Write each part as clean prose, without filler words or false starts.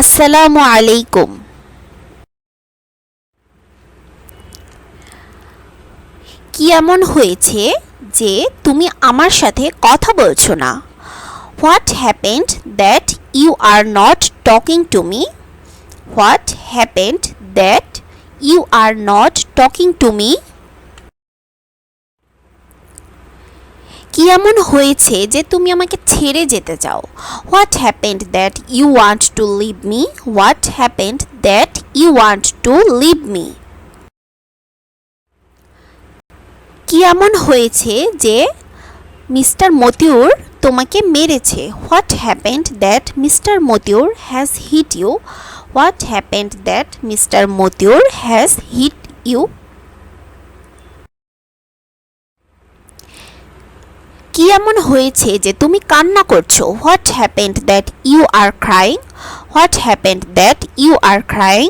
আসসালামু আলাইকুম। কি এমন হয়েছে যে তুমি আমার সাথে কথা বলছো না? What happened that you are not talking to me? What happened that you are not talking to me? কি এমন হয়েছে যে তুমি আমাকে ছেড়ে যেতে চাও? What happened that you want to leave me? What happened that you want to leave me? কি এমন হয়েছে যে মিস্টার মতিউর তোমাকে মেরেছে? What happened that mister Motiur has hit ইউ? What happened that mister Motiur has hit you? কি এমন হয়েছে যে তুমি কান্না করছো? What happened that you are crying? What happened that you are crying?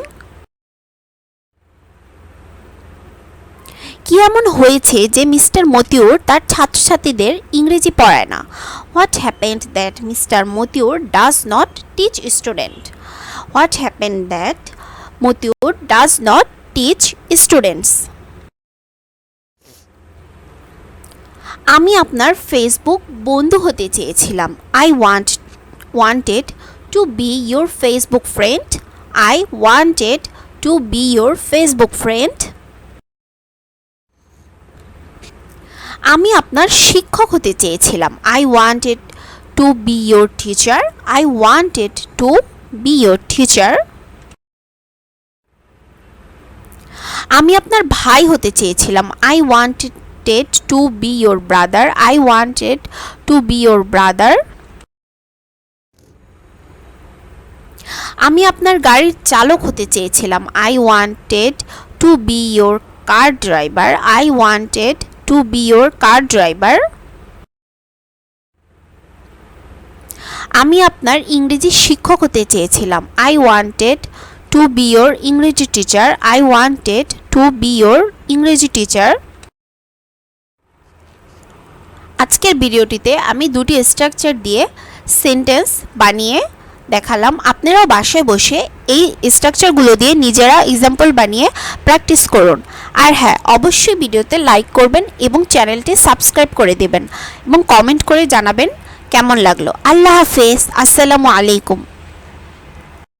কি এমন হয়েছে যে মিস্টার মতিউর তার ছাত্রছাত্রীদের ইংরেজি পড়ায় না? What happened that mister Motiur does not teach student? What happened that Motiur does not teach students? আমি আপনার ফেসবুক বন্ধু হতে চেয়েছিলাম। I wanted to be your Facebook friend. I wanted to be your Facebook friend. আমি আপনার শিক্ষক হতে চেয়েছিলাম। I wanted to be your teacher. I wanted to be your teacher. আমি আপনার ভাই হতে চেয়েছিলাম। I wanted to be your brother. I wanted to be your brother. আমি আপনার গাড়ির চালক হতে চেয়েছিলাম। I wanted to be your car driver. I wanted to be your car driver. আমি আপনার ইংরেজি শিক্ষক হতে চেয়েছিলাম। I wanted to be your ইংরেজি teacher. I wanted to be your ইংরেজি টিচার। আজকের ভিডিওটিতে আমি দুটি স্ট্রাকচার দিয়ে সেন্টেন্স বানিয়ে দেখালাম। আপনারাও বাসায় বসে এই স্ট্রাকচারগুলো দিয়ে নিজেরা এক্সাম্পল বানিয়ে প্র্যাকটিস করুন। আর হ্যাঁ, অবশ্যই ভিডিওতে লাইক করবেন এবং চ্যানেলটি সাবস্ক্রাইব করে দেবেন এবং কমেন্ট করে জানাবেন কেমন লাগলো। আল্লাহ হাফেজ। আসসালামু আলাইকুম।